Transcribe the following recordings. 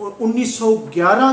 1911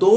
2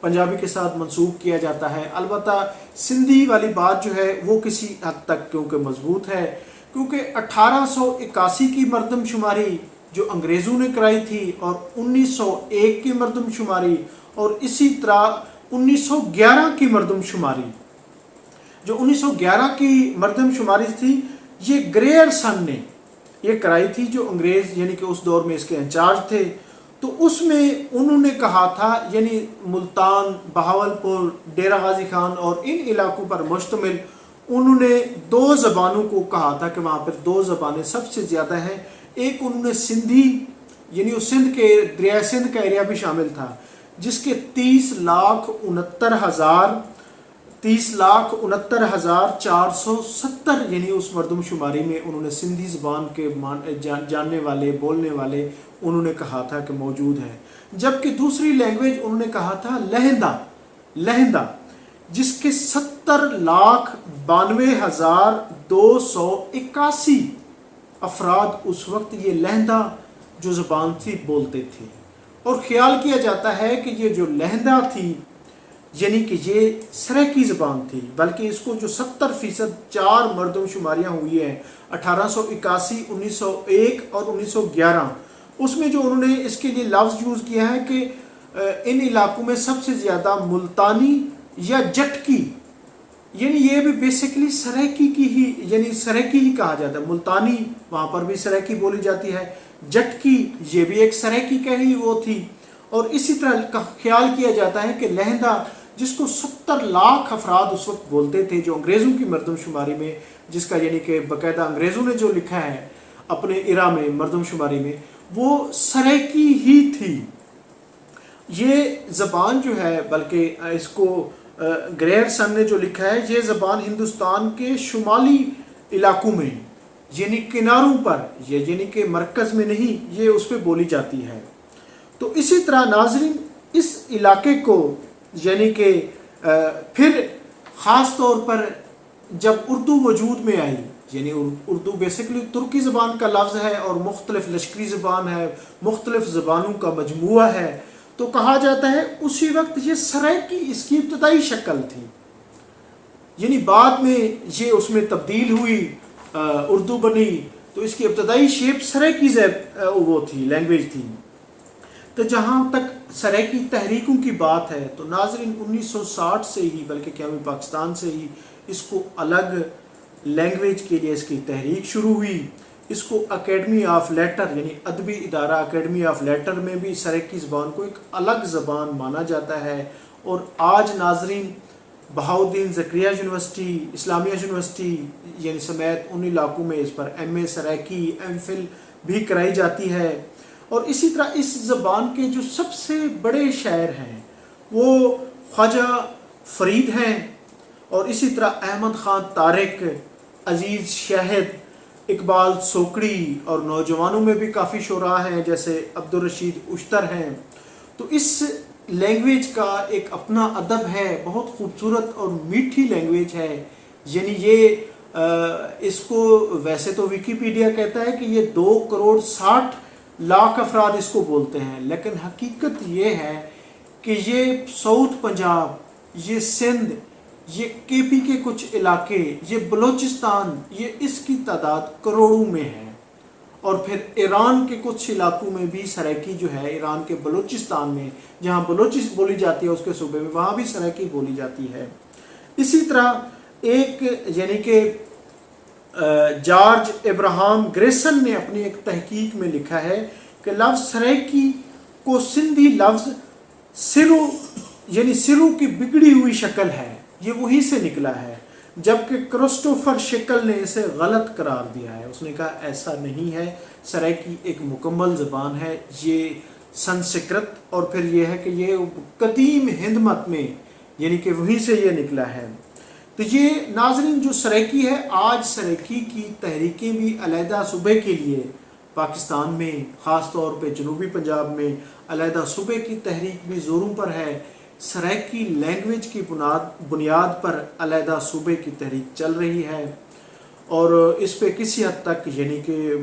پنجابی کے ساتھ منسوب کیا جاتا ہے. البتہ سندھی والی بات جو ہے وہ کسی حد تک کیونکہ مضبوط ہے، کیونکہ 1881 کی مردم شماری جو انگریزوں نے کرائی تھی اور 1901 کی مردم شماری اور اسی طرح 1911 کی مردم شماری، جو 1911 کی مردم شماری تھی یہ گریئرسن نے یہ کرائی تھی، جو انگریز یعنی کہ اس دور میں اس کے انچارج تھے. تو اس میں انہوں نے کہا تھا، یعنی ملتان، بہاولپور، ڈیرہ غازی خان اور ان علاقوں پر مشتمل انہوں نے 2 زبانوں کو کہا تھا کہ وہاں پر 2 زبانیں سب سے زیادہ ہیں. ایک انہوں نے سندھی، یعنی اس سندھ کے دریائے سندھ کا ایریا بھی شامل تھا، جس کے 30,69,470 یعنی اس مردم شماری میں انہوں نے سندھی زبان کے جاننے والے، بولنے والے انہوں نے کہا تھا کہ موجود ہے. جبکہ دوسری لینگویج انہوں نے کہا تھا لہندہ، جس کے 70,92,281 افراد اس وقت یہ لہندہ جو زبان تھی بولتے تھے. اور خیال کیا جاتا ہے کہ یہ جو لہندہ تھی یعنی کہ یہ سریکی زبان تھی، بلکہ اس کو جو 70% 4 مردم شماریاں ہوئی ہیں 1881، 1901 اور 1911، اس میں جو انہوں نے اس کے لیے لفظ یوز کیا ہے کہ ان علاقوں میں سب سے زیادہ ملتانی یا جٹکی، یعنی یہ بھی بیسیکلی سریکی کی ہی، یعنی سریکی ہی کہا جاتا ہے. ملتانی وہاں پر بھی سریکی بولی جاتی ہے، جٹکی یہ بھی ایک سریکی کا ہی وہ تھی. اور اسی طرح خیال کیا جاتا ہے کہ لہندہ جس کو 70 لاکھ افراد اس وقت بولتے تھے، جو انگریزوں کی مردم شماری میں، جس کا یعنی کہ باقاعدہ انگریزوں نے جو لکھا ہے اپنے ایرا میں مردم شماری میں، وہ سریکی ہی تھی. یہ زبان جو ہے، بلکہ اس کو گریئرسن نے جو لکھا ہے، یہ زبان ہندوستان کے شمالی علاقوں میں یعنی کناروں پر، یہ یعنی کہ مرکز میں نہیں، یہ اس پہ بولی جاتی ہے. تو اسی طرح ناظرین اس علاقے کو یعنی کہ پھر خاص طور پر جب اردو وجود میں آئی، یعنی اردو بیسیکلی ترکی زبان کا لفظ ہے اور مختلف لشکری زبان ہے، مختلف زبانوں کا مجموعہ ہے، تو کہا جاتا ہے اسی وقت یہ سریکی اس کی ابتدائی شکل تھی. یعنی بعد میں یہ اس میں تبدیل ہوئی، اردو بنی، تو اس کی ابتدائی شیپ سریکی وہ تھی، لینگویج تھی. تو جہاں تک سریکی تحریکوں کی بات ہے تو ناظرین 1960 سے ہی، بلکہ قیام پاکستان سے ہی اس کو الگ لینگویج کے لیے اس کی تحریک شروع ہوئی. اس کو اکیڈمی آف لیٹر یعنی ادبی ادارہ اکیڈمی آف لیٹر میں بھی سریکی زبان کو ایک الگ زبان مانا جاتا ہے. اور آج ناظرین بہاؤالدین زکریا یونیورسٹی، اسلامیہ یونیورسٹی یعنی سمیت ان علاقوں میں اس پر ایم اے سریکی، ایم فل بھی کرائی جاتی ہے. اور اسی طرح اس زبان کے جو سب سے بڑے شاعر ہیں وہ خواجہ فرید ہیں، اور اسی طرح احمد خان طارق، عزیز شاہد، اقبال سوکڑی، اور نوجوانوں میں بھی کافی شعراء ہیں جیسے عبدالرشید اشتر ہیں. تو اس لینگویج کا ایک اپنا ادب ہے، بہت خوبصورت اور میٹھی لینگویج ہے. یعنی یہ اس کو ویسے تو ویکیپیڈیا کہتا ہے کہ یہ 2,60,00,000 افراد اس کو بولتے ہیں، لیکن حقیقت یہ ہے کہ یہ ساؤتھ پنجاب، یہ سندھ، یہ کے پی کے کچھ علاقے، یہ بلوچستان، یہ اس کی تعداد کروڑوں میں ہے. اور پھر ایران کے کچھ علاقوں میں بھی سریکی جو ہے، ایران کے بلوچستان میں جہاں بلوچی بولی جاتی ہے اس کے صوبے میں، وہاں بھی سریکی بولی جاتی ہے. اسی طرح ایک یعنی کہ جارج ابراہام گریسن نے اپنی ایک تحقیق میں لکھا ہے کہ لفظ سریکی کو سندھی لفظ سرو یعنی سرو کی بگڑی ہوئی شکل ہے، یہ وہی سے نکلا ہے، جبکہ کرسٹوفر شکل نے اسے غلط قرار دیا ہے. اس نے کہا ایسا نہیں ہے، سریکی ایک مکمل زبان ہے، یہ سنسکرت اور پھر یہ ہے کہ یہ قدیم ہند مت میں یعنی کہ وہیں سے یہ نکلا ہے. تو یہ ناظرین جو سریکی ہے، آج سریکی کی تحریکیں بھی علیحدہ صوبے کے لیے پاکستان میں، خاص طور پہ جنوبی پنجاب میں علیحدہ صوبے کی تحریک بھی زوروں پر ہے. سریکی لینگویج کی بنیاد پر علیحدہ صوبے کی تحریک چل رہی ہے، اور اس پہ کسی حد تک یعنی کہ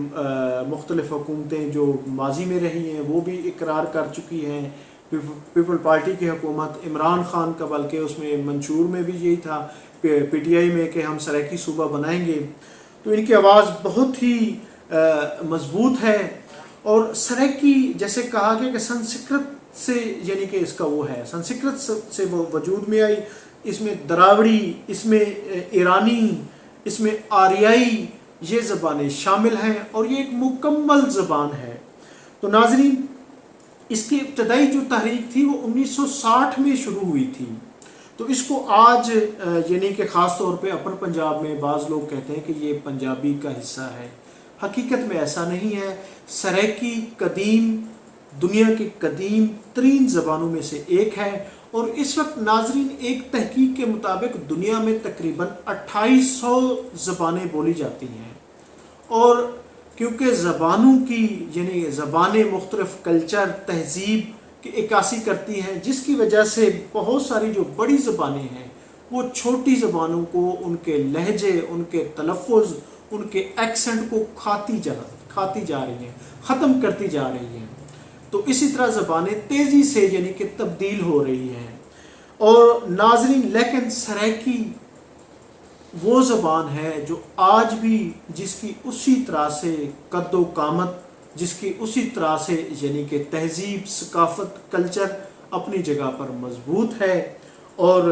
مختلف حکومتیں جو ماضی میں رہی ہیں وہ بھی اقرار کر چکی ہیں پیپل پارٹی کی حکومت عمران خان کا، بلکہ اس میں منشور میں بھی یہی تھا پی ٹی آئی میں کہ ہم سرائیکی صوبہ بنائیں گے. تو ان کی آواز بہت ہی مضبوط ہے. اور سرائیکی جیسے کہا گیا کہ سنسکرت سے یعنی کہ اس کا وہ ہے، سنسکرت سے وہ وجود میں آئی. اس میں دراوڑی، اس میں ایرانی، اس میں آریائی یہ زبانیں شامل ہیں اور یہ ایک مکمل زبان ہے. تو ناظرین، اس کی ابتدائی جو تحریک تھی وہ 1960 میں شروع ہوئی تھی. تو اس کو آج یعنی کہ خاص طور پہ اپر پنجاب میں بعض لوگ کہتے ہیں کہ یہ پنجابی کا حصہ ہے. حقیقت میں ایسا نہیں ہے. سرائیکی قدیم، دنیا کی قدیم ترین زبانوں میں سے ایک ہے. اور اس وقت ناظرین ایک تحقیق کے مطابق دنیا میں تقریباً 2800 زبانیں بولی جاتی ہیں. اور کیونکہ زبانوں کی یعنی زبانیں مختلف کلچر، تہذیب کی عکاسی کرتی ہیں، جس کی وجہ سے بہت ساری جو بڑی زبانیں ہیں وہ چھوٹی زبانوں کو، ان کے لہجے، ان کے تلفظ، ان کے ایکسنٹ کو کھاتی جا رہی ہیں، ختم کرتی جا رہی ہیں. تو اسی طرح زبانیں تیزی سے یعنی کہ تبدیل ہو رہی ہیں. اور ناظرین لیکن سرائیکی وہ زبان ہے جو آج بھی جس کی اسی طرح سے قد و قامت، جس کی اسی طرح سے یعنی کہ تہذیب، ثقافت، کلچر اپنی جگہ پر مضبوط ہے. اور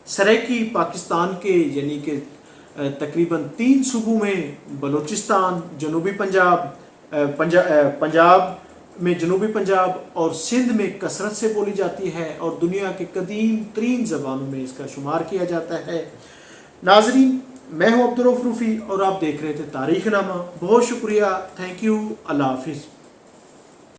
سرائیکی پاکستان کے یعنی کہ تقریباً 3 صوبوں میں، بلوچستان، جنوبی پنجاب میں جنوبی پنجاب اور سندھ میں کثرت سے بولی جاتی ہے، اور دنیا کے قدیم ترین زبانوں میں اس کا شمار کیا جاتا ہے. ناظرین، میں ہوں عبدالرؤف روفی اور آپ دیکھ رہے تھے تاریخ نامہ. بہت شکریہ. Thank you. اللہ حافظ.